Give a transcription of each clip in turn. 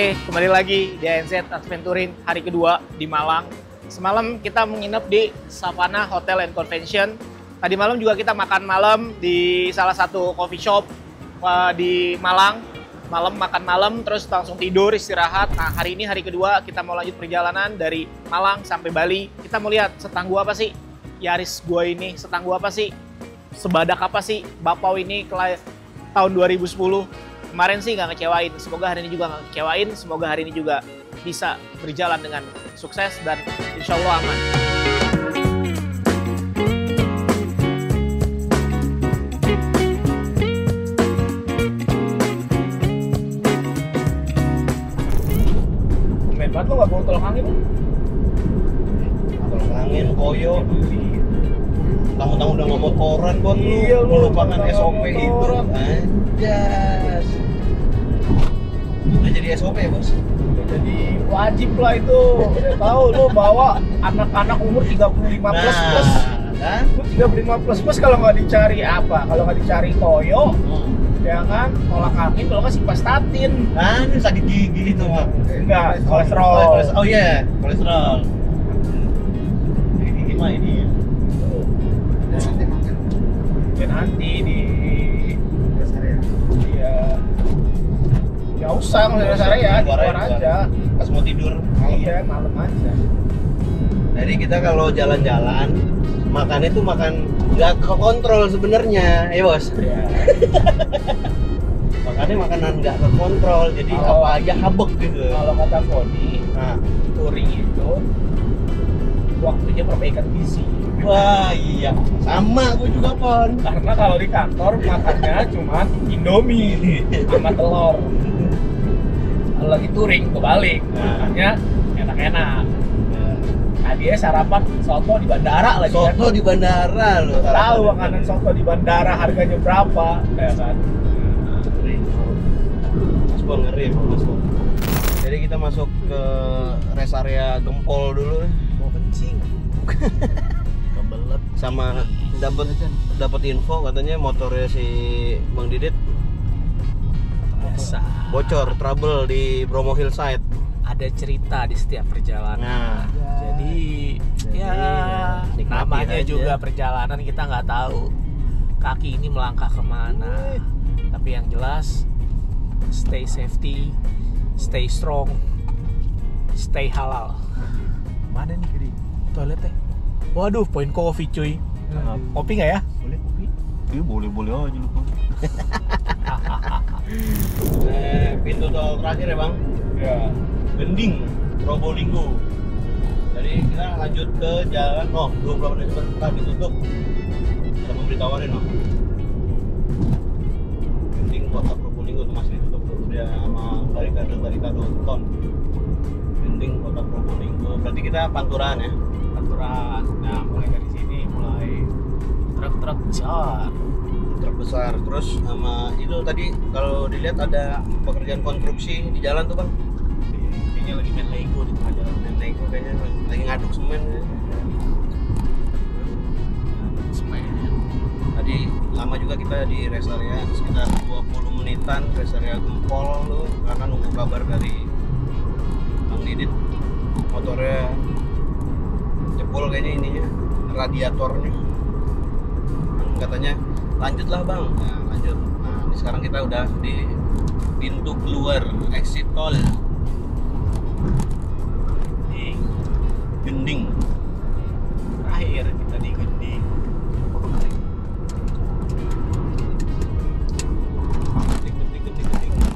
Oke, kembali lagi di ANZ Adventuring hari kedua di Malang. Semalam kita menginap di Savana Hotel and Convention. Tadi malam juga kita makan malam di salah satu coffee shop di Malang. Malam makan malam, terus langsung tidur, istirahat. Nah, hari ini hari kedua kita mau lanjut perjalanan dari Malang sampai Bali. Kita mau lihat setangguh apa sih Yaris gua ini, setangguh apa sih, sebadak apa sih Bapau ini tahun 2010. Kemarin sih nggak ngecewain, semoga hari ini juga nggak ngecewain, semoga hari ini juga bisa berjalan dengan sukses dan insya Allah aman. Main banget lo nggak bawa tolong angin? Tolong angin, koyo. Tamu-tamu udah ngomong koran buat lu, Iya, lu melupakan SOP itu. Anjas. Udah jadi SOP ya, Bos? Udah jadi wajib lah itu. Udah tahu lu bawa anak-anak umur 35 plus plus. Kan? Lu 35 plus kalau nggak dicari apa? Kalau nggak dicari toyo, ya kan, tolak angin, kalau nggak simvastatin. Kan sakit gigi itu, Mak. Enggak, kolesterol. Oh iya, kolesterol. Gigi mah ini ya. Nanti di rest area. Iya. Nggak usah nggak rest area, di luar aja. Pas mau tidur malam. Iya, malam aja. Jadi kita kalau jalan-jalan makannya tuh makan nggak kekontrol sebenarnya, ya Bos. Iya. Makannya makanan nggak kekontrol, jadi apa aja habek gitu. Kalau kata Foni, Nah, touring itu waktunya perbaikan gizi. wah iya, sama gue juga Pon. Karena kalau di kantor makannya cuma Indomie sama telur. Kalau lagi touring kebalik, makannya enak-enak. Nah, dia sarapan soto di bandara lagi. Soto kan? di bandara loh. Tahu makanan soto di bandara harganya berapa, ya kan? Mas Pon ngeri, Mas Pon. Jadi kita masuk ke rest area Gempol dulu. Mau kencing. Kebelet. Sama dapat info katanya motornya si Bang Didit Biasa. bocor, trouble di Bromo Hillside. Ada cerita di setiap perjalanan. Nah, Jadi ya nikmatin namanya aja. juga perjalanan, kita nggak tahu kaki ini melangkah kemana. Tapi yang jelas stay safety, stay strong, stay halal. Mana nih Giri? Toiletnya? Waduh, poin coffee cuy. Kopi nggak ya? boleh kopi? Iya boleh aja lu. Pintu tol terakhir ya Bang, Ya. Gending, Probolinggo. Jadi kita lanjut ke jalan, 28 Desember ntar ditutup. Ada pemberitahuan no. Gending kota Probolinggo tuh masih ditutup tuh dia sama barikade ton. Gending kota Probolinggo. Berarti kita panturan ya. Aturan. Nah, mulai dari sini mulai truk-truk besar. Truk besar, terus sama itu tadi kalau dilihat ada pekerjaan konstruksi di jalan tuh Bang. Kayaknya lagi main Lego di tengah jalan. Dan Lego kayaknya lagi ngaduk semen ya. Semen. Tadi lama juga kita di rest area, sekitar 20 menitan rest area Gempol tuh, karena nunggu kabar dari Bang Didit. Motornya jebol kayaknya ininya, radiatornya. Katanya lanjutlah Bang. Nah, lanjut. Nah, ini sekarang kita udah di pintu keluar exit tol Gending. Terakhir kita di Gending. Gending.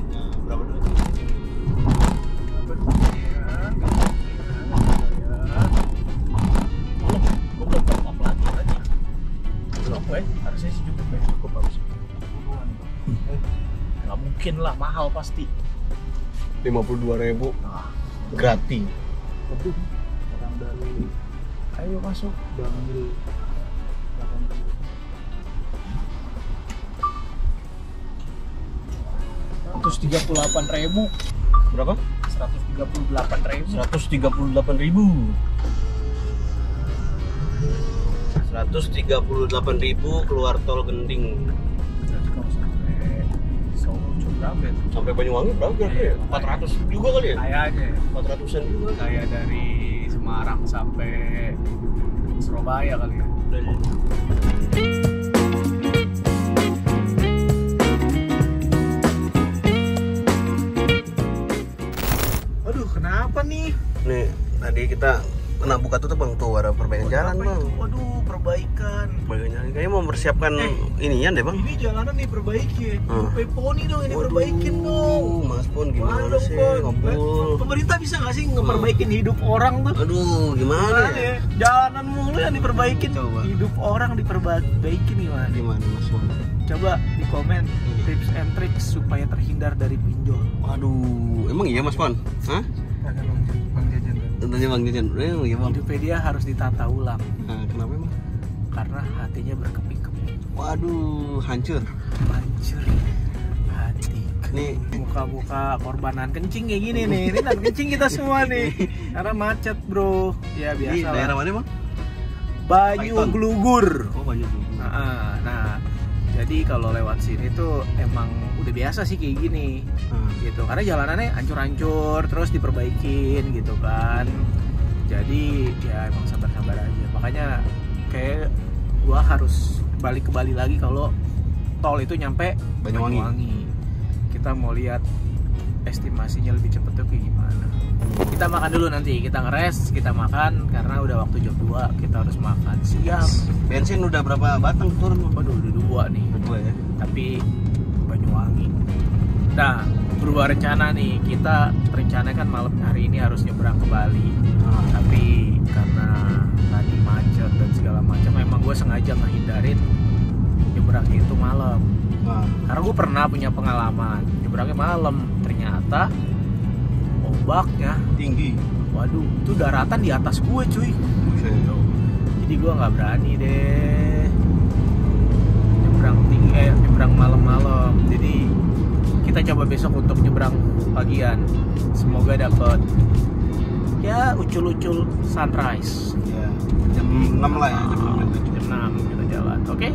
Nah, berapa dulu tuh? Gue belum top up lagi. Belum harusnya sih cukup harus. Nggak mungkin lah, mahal pasti. 52.000 Nah, gratis. waduh, orang dari ayo masuk ambil 138.000. Berapa? 138.000. 138.000 keluar tol Gending. Berarti kalau sampai Songco berapa ya? Sampai Banyuwangi berapa kira-kira ya? 400 juga kali ya? Kayaknya 400-an juga. kayak dari Semarang sampai Surabaya kali ya. Aduh, kenapa nih? Nih, tadi kita kena buka tutup bang, tuh ada perbaikan jalan bang. Waduh, perbaikan. Perbaikan jalan, kayaknya mau mempersiapkan inian deh bang. Ini jalanan nih perbaiki. Peponi dong, ini Waduh, perbaikin dong. Mas Pon gimana Waduh, sih Pon. ngobrol? Pemerintah bisa nggak sih ngeperbaikin hidup orang tuh? Aduh, gimana ya? Jalanan mulu yang diperbaikin. Coba. Hidup orang diperbaikin gimana? Gimana Mas Pon? Coba di komen tips and tricks supaya terhindar dari pinjol. Waduh, emang iya Mas Pon? Hah? Tanya Bang Jajan, iya bang. Hidupnya dia harus ditata ulang Nah, kenapa emang? karena hatinya berkeping-keping. Waduh, hancur. Hancur hati. Nih, Muka-muka korbanan kencing kayak gini nih. Ini kan kencing kita semua nih. Karena macet bro. Ya di biasa daerah lah. mana bang? Banyu Python. Glugur. Oh banyak dulu. Nah, jadi kalau lewat sini tuh emang udah biasa sih kayak gini. Gitu, karena jalanannya hancur-hancur terus diperbaikin gitu kan. Jadi ya emang sabar-sabar aja. Makanya kayak gua harus balik ke Bali lagi kalau tol itu nyampe Banyuwangi. Kita mau lihat estimasinya lebih cepet tuh kayak gimana. Kita makan dulu nanti, kita ngeres, kita makan karena udah waktu jam 2 kita harus makan siang. Bensin udah berapa batang turun? Waduh, udah 2 nih. Dua ya. Tapi Banyuwangi. Nah, berubah rencana nih. Kita rencana kan malam hari ini harus nyebrang ke Bali. Tapi karena tadi macet dan segala macam, emang gue sengaja ngehindarin nyebrangnya itu malam. Karena gue pernah punya pengalaman nyebrangnya malam. Ternyata ombaknya Tinggi. waduh, itu daratan di atas gue cuy. Jadi gue nggak berani deh nyebrang tinggi, nyebrang malam-malam. Jadi kita coba besok untuk nyebrang pagian. Semoga dapat ya ucul-ucul sunrise. Ya, jam 6 lah ya. Jam 6 kita jalan. Oke?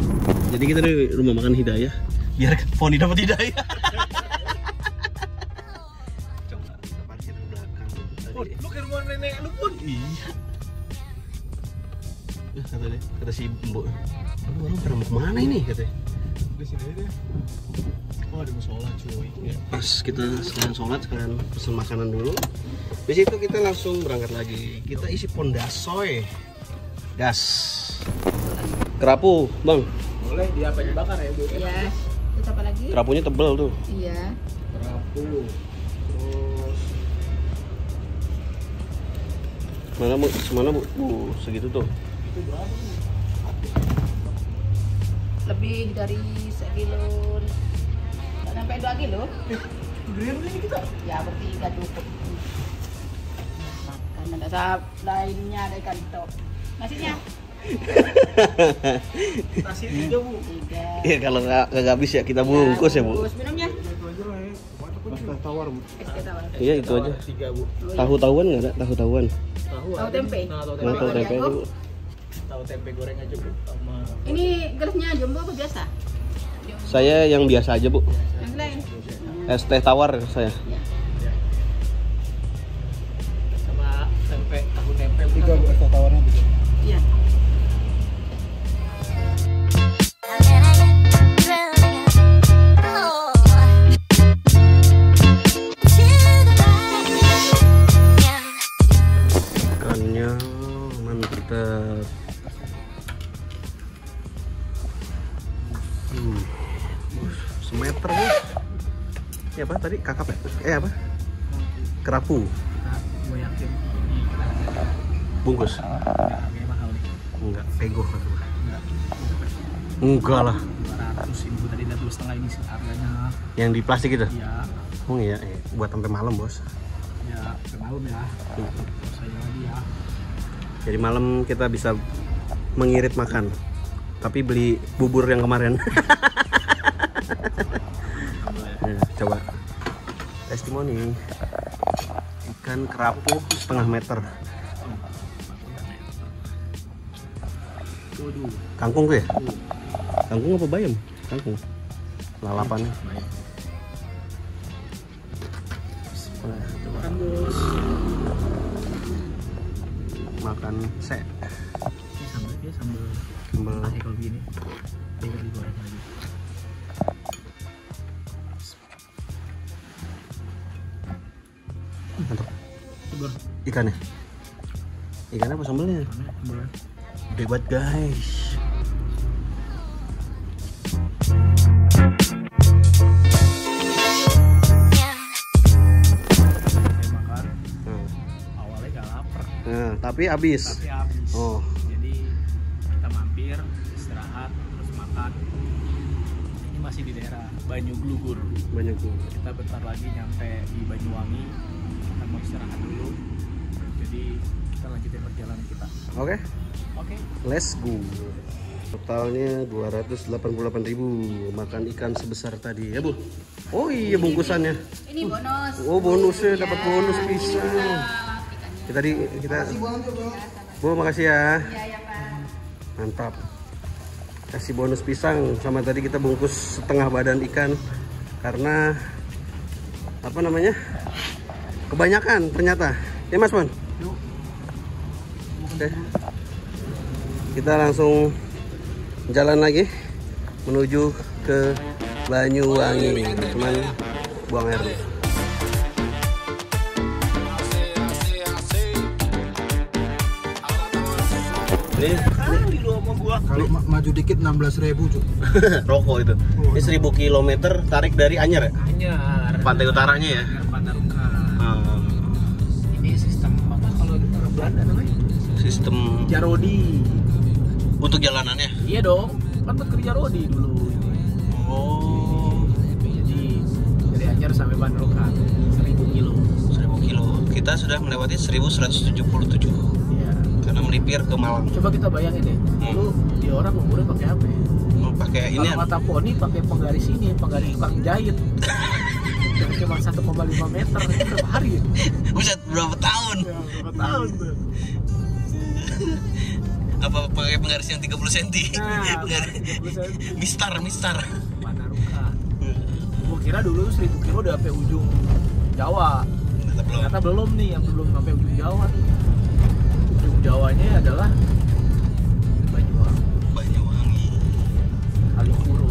Jadi kita di rumah makan Hidayah. Biar Poni dapat Hidayah. Coba kita parkir di belakang. Lu ke rumah nenek lu pun. Iya. Kata deh, kata si Mbok. Aduh, lu pada mau kemana ini katanya? Di sini aja. Oh, ada musola cuy. Ya. Pas kita sekalian sholat, sekalian pesen makanan dulu. Di situ kita langsung berangkat lagi. Kita isi pondasoy. Gas. Kerapu, Bang. Boleh dia apa dibakar ya, Bu? Iya. Terus apa lagi? Kerapunya tebel tuh. Iya. Kerapu. Terus Mana Bu? Semana Bu? Segitu tuh. itu berapa nih? Lebih dari 1 kilo. Nggak sampai 2 kilo. Gede begini kita. Ya bertiga cukup. Makan ada lainnya ada ikan tok. Nasinya Nasi 3, Bu. 3. Ya kalau nggak habis ya kita bungkus ya Bu. Bungkus minumnya. Itu aja lah ya. Pasta tawar, Bu. Es teh tawar. Iya itu aja. 3, Bu. Oh, iya. Tahu-tahuan nggak ada? Tahu-tahuan. Tahu tempe. Nah, tahu Nah, tempe. tahu tempe aja Bu. Tahu tempe goreng aja, Bu. Sama Ini gelasnya jumbo apa biasa? Saya yang biasa aja Bu. Yang lain. Es teh tawar saya. Ya. sama tempe, tahu tempe 3, Bu. Pasta tawarnya 3. Iya. Ikannya mantap. Semeter Bu. Ini apa tadi? Kakap ya? Apa? Kerapu. Nah, gue yakin Bungkus. harganya mahal nih. Enggak, pego kata gua. Enggak. Enggak lah. 200.000 tadi, dan 2,5 ini sih harganya. Yang di plastik itu? Iya. Oh iya, buat sampai malam bos. Ya, ke malam ya. Saya lagi ya. Jadi malam kita bisa mengirit makan. Tapi beli bubur yang kemarin. Ya, coba. Testimoni. Ikan kerapu setengah meter. Waduh. Kangkung tuh ya? Kangkung apa bayam? Kangkung. Lalapannya. Makan bos. Makan se. Ini sambalnya sambal Sambal. kalau gini. Tinggal digoreng lagi. Mantap. Segar. Ikannya. Ikannya apa sambalnya? Sambalnya. Gede banget guys. Saya makan. Awalnya gak lapar. Nah, tapi habis. Tapi habis. Oh. Jadi kita mampir, istirahat, terus makan. Ini masih di daerah Banyuglugur. Banyak tuh. Kita bentar lagi nyampe di Banyuwangi. Kita mau istirahat dulu. Jadi kita lanjutin perjalanan kita. Oke, Oke. let's go. Totalnya 288.000 makan ikan sebesar tadi ya Bu. Oh iya bungkusannya. Ini bonus. Oh bonusnya dapat bonus pisang. Ikannya. Kita Bu makasih ya. Iya ya Pak. Mantap. Kasih bonus pisang sama tadi kita bungkus setengah badan ikan karena apa namanya? Kebanyakan ternyata. Ya Mas Mon. Oke. Kita langsung jalan lagi menuju ke Banyuwangi. Cuman buang air dulu. Ini Kalau maju dikit 16.000 Cuk. rokok itu. Ini 1000 km tarik dari Anyar ya? Anyar. Pantai utaranya ya? Panaruka. Ini sistem apa kalau di orang Belanda namanya? Sistem Jarodi. untuk jalanannya. Iya dong. Kan buat kerja Jarodi dulu ini. Oh, Jadi dari Anyar sampai Panaruka 1000 kilo. 1000 kilo. Kita sudah melewati 1177 Iya. karena melipir ke Malang. Coba kita bayangin deh. Dulu dia orang umurnya pakai apa ya? Mau pakai ini Kalau mata poni pakai penggaris ini, penggaris tukang jahit. Yang cuma 1,5 meter itu berapa hari ya? Buset, berapa tahun? Ya, berapa tahun tuh? Apa pakai penggaris yang 30 cm? Nah, Penggaris. 30 cm. Mistar. Panaruka. Gua kira dulu tuh 1000 kilo udah sampai ujung Jawa. Ternyata belum nih, yang belum sampai ujung Jawa tuh. Ujung Jawanya adalah Banyuwangi. Kalipuro.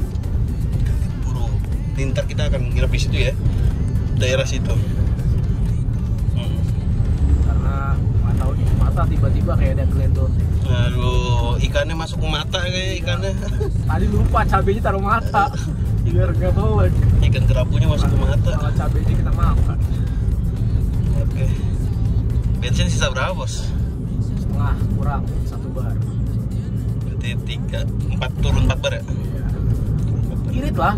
Buru. Ntar kita akan nginep di situ ya. Daerah situ. Karena nggak tahu nih mata tiba-tiba kayak ada gelendor. Aduh, ikannya masuk ke mata kayak ikannya. Tadi lupa cabenya taruh mata. Biar nggak bau. Ikan kerapunya masuk ke mata. Kalau cabenya kita makan. Oke. Bensin sisa berapa, Bos? Setengah kurang 1 bar. Berarti 4 turun 4 bar ya? Irit lah,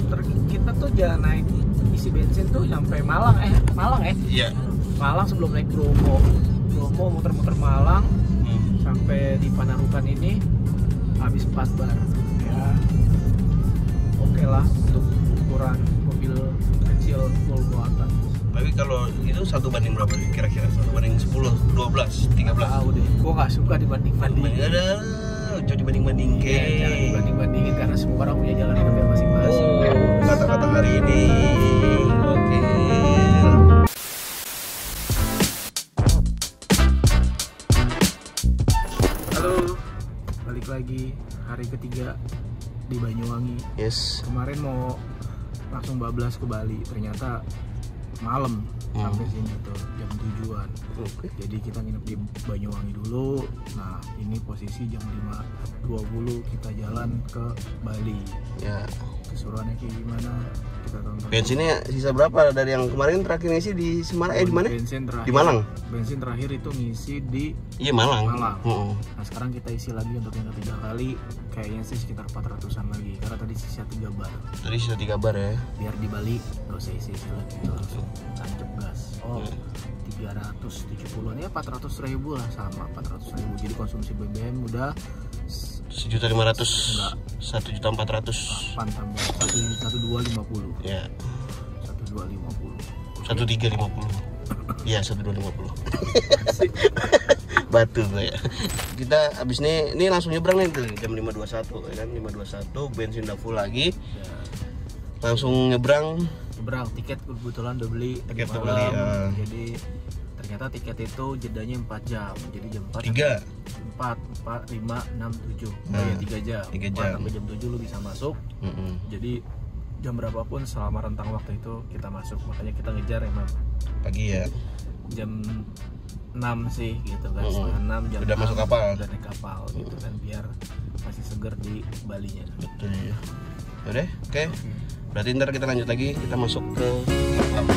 kita tuh jangan naik isi bensin tuh sampai Malang Iya. Malang sebelum naik Bromo muter-muter Malang sampai di Panarukan ini habis 4 bar ya. Oke lah untuk ukuran mobil kecil full muatan. Tapi kalau itu 1 banding berapa kira-kira? 1 banding 10, 12, 13? Tahu deh, gua nggak suka dibanding-banding. Ada, coba dibanding-banding ke. Jangan dibanding-bandingin karena semua orang punya jalan hidupnya masing-masing. Kata-kata hari ini. Oke. Halo, balik lagi hari ketiga di Banyuwangi. Yes. Kemarin mau langsung bablas ke Bali, ternyata malam sampai sini tuh jam 7-an. Oke. Jadi kita nginep di Banyuwangi dulu. Nah, ini posisi jam 5.20 kita jalan ke Bali. Ya. Keseruannya kayak gimana? Kita tonton. Bensinnya sisa berapa dari yang kemarin terakhir ngisi di Semarang? Di mana? Bensin terakhir. Di Malang. Bensin terakhir itu ngisi di Iya, Malang. Malang. Heeh. Nah, sekarang kita isi lagi untuk yang ketiga kali. Kayaknya sih sekitar 400-an lagi. Karena tadi sisa 3 bar. Tadi sisa 3 bar ya. Biar di Bali gak usah isi lagi, langsung tancap gas. Oh, 370-an ya 400.000 lah, sama 400.000. Jadi konsumsi BBM udah 1.500.000. Enggak. 1.400.000. 8 tambah 1.250. Ya. 1.250. 1.350. Iya, 1.250. Batu gue ya. Kita abis ini langsung nyebrang nih tuh jam 5.21 ya kan, 5.21 bensin udah full lagi. Ya. Langsung nyebrang nyebrang. Tiket kebetulan udah beli Tiket udah malam. beli, ya. Jadi ternyata tiket itu jedanya 4 jam. Jadi jam 4 3 4, 5, 6, 7 Nah, ya 3 jam 3 4 jam. sampai jam 7 lu bisa masuk. Jadi jam berapapun selama rentang waktu itu kita masuk. Makanya kita ngejar emang pagi ya. jam 6 sih gitu kan, setengah 6 jam Udah 6, masuk kapal. udah naik kapal gitu kan, biar masih seger di Balinya. Betul ya. Udah, oke. Berarti ntar kita lanjut lagi, kita masuk ke kapal.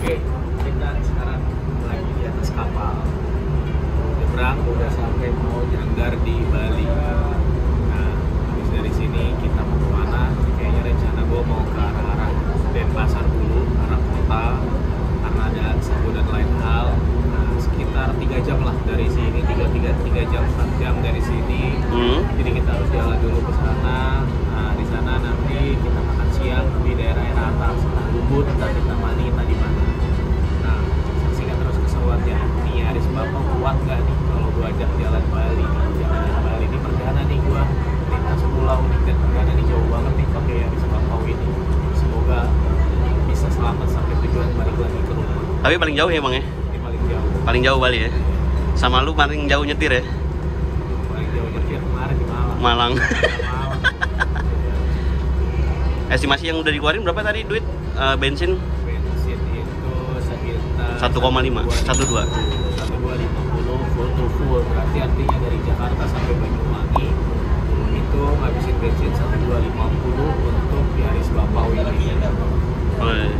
Oke, kita sekarang lagi di atas kapal. Nyebrang udah sampai mau nyandar di Bali. Nah, habis dari sini kita mau kemana? Kayaknya rencana gue mau ke arah Denpasar dulu, arah kota, karena ada satu dan lain hal. Nah, sekitar 3 jam lah dari sini, 3 jam 4 jam dari sini. Jadi kita harus jalan dulu ke sana. Nah, di sana nanti kita makan siang di daerah atas, entah Ubud, entah Kintamani, entah di mana. Nah, saksikan terus keseruannya. Nih Aris Bapau kuat gak nih kalau gua ajak jalan Bali? Jalan Bali ini perdana nih gua lintas pulau nih, dan perdana nih jauh banget nih pakai Aris Bapau ini. Semoga bisa selamat sampai tujuan, balik lagi ke rumah. Tapi paling jauh ya Bang ya? Ini paling jauh. Paling jauh Bali ya? Sama lu paling jauh nyetir ya? Paling jauh nyetir kemarin di Malang. Malang. Malang. Estimasi yang udah dikeluarin berapa tadi duit bensin? Bensin itu sekitar 1,5, 1,2. 1,250 full to full, berarti artinya dari Jakarta sampai Banyuwangi itu ngabisin bensin 1,250 untuk di Aris Bapau ini.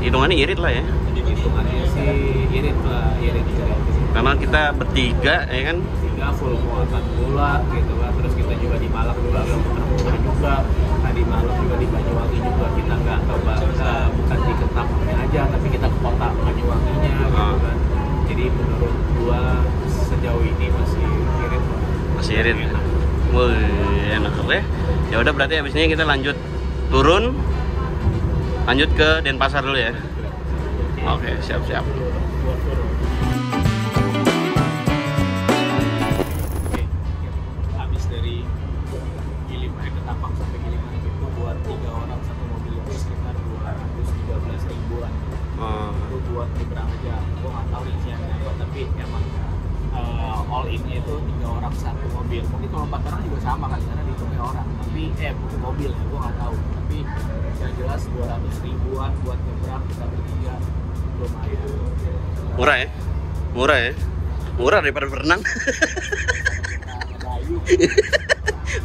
Hitungannya irit lah ya. Hitungannya sih irit lah, irit. Karena kita bertiga ya kan. 3 full muatan gula gitu kan, terus kita juga di Malang juga nggak muter-muter juga. Nah di Malang juga di Banyuwangi juga kita nggak bukan di Ketapangnya aja, tapi kita ke kota Banyuwanginya gitu kan. Jadi menurut gua sejauh ini masih irit lah. Masih irit. Wih, enak ya. Ya udah berarti abis ini kita lanjut turun, lanjut ke Denpasar dulu ya. Oke, siap-siap. Oke, habis dari Ketapang sampai Gilimanuk itu buat 3 orang satu mobil itu sekitar 213 ribuan. Itu buat nyebrang aja. Gue nggak tahu isiannya apa, tapi emang all in-nya itu 3 orang satu mobil. Mungkin kalau 4 orang juga sama kan, karena dihitungnya orang. Tapi mobil ya, gue nggak tahu. Tapi yang jelas 200 ribuan buat nyebrang kita bertiga lumayan. Murah ya? Murah ya? Murah daripada berenang. Ngadayu.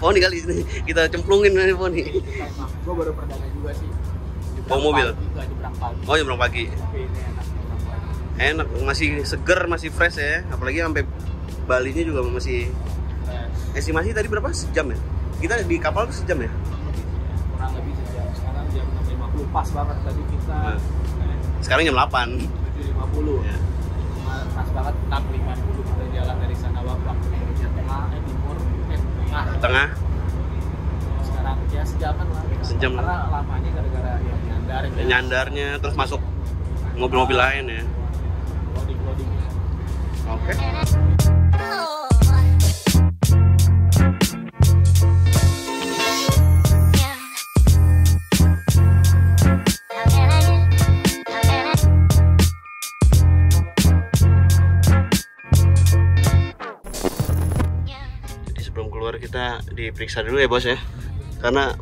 Oh nih kali ini kita cemplungin nih Poni. Gue baru perdana juga sih. Bawa mobil? Nyebrang pagi. Oh nyebrang pagi. Tapi ini enak nyebrang pagi. Enak, masih seger, masih fresh ya. Apalagi sampai Balinya juga masih. Estimasi tadi berapa? Sejam ya? Kita di kapal tuh sejam ya? Kurang lebih sejam. Sekarang jam 6.50 pas banget tadi kita. Sekarang jam 8. 7.50. Ya. Pas banget 6.50 kita jalan dari sana waktu Indonesia Tengah, Timur, Tengah. Sekarang ya sejaman lah. Sejam. Karena lamanya gara-gara yang nyandar. Nyandarnya terus masuk mobil-mobil lain ya. Loading. Oke. Jadi sebelum keluar kita diperiksa dulu ya bos ya. Karena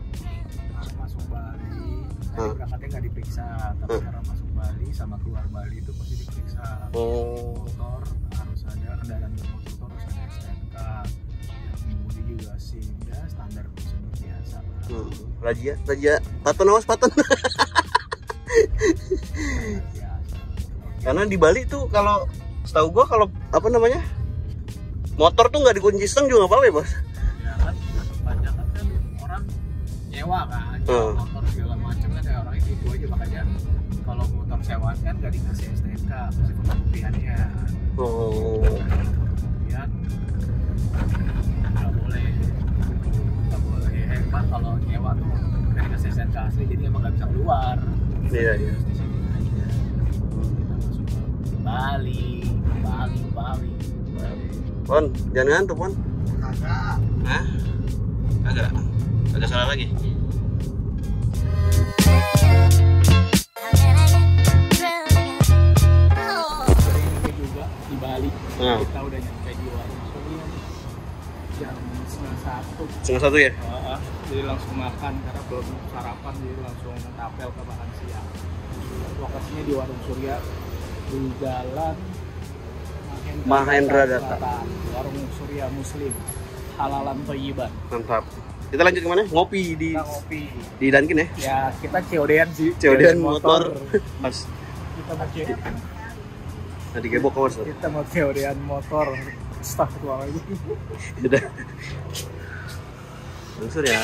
Masuk Bali, berangkatnya nggak diperiksa, tapi karena masuk Bali sama keluar Bali itu pasti diperiksa. Motor harus ada, kendaraan bermotor harus ada STNK, pengemudi juga SIM, ya standar prosedur biasa. Raja, paton awas paton. Karena di Bali tuh kalau setahu gua kalau apa namanya motor tuh nggak dikunci stang juga nggak apa-apa ya bos. Ya kan, banyak kan orang nyewa kan, motor segala macam kan, kayak orang itu aja. Makanya kalau motor sewaan kan nggak dikasih STNK, masih fotokopiannya. Oh. Fotokopian nggak boleh hemat kalau nyewa tuh nggak dikasih STNK asli, jadi emang nggak bisa keluar. Iya. Terus di sini aja kita masuk ke Bali. Pon, jangan ngantuk, Pon. Kagak. Hah? Agak salah lagi. Ini juga di Bali. Nah. Kita udah nyampe di warung Surya jam 1:30. 1:30 ya? Jadi langsung makan karena belum sarapan, jadi langsung tapel ke makan siang. Lokasinya di warung Surya di Jalan Mahendra Data. Selatan. Warung Surya Muslim halalan Thayyiban. Mantap. Kita lanjut kemana? Ngopi di Kita ngopi. di Dunkin ya? Ya kita COD-an sih. COD-an motor. Pas. Kita mau COD-an. Nah, digebok kawan. Kita mau COD-an motor. Astagfirullahaladzim. Udah. Langsung ya.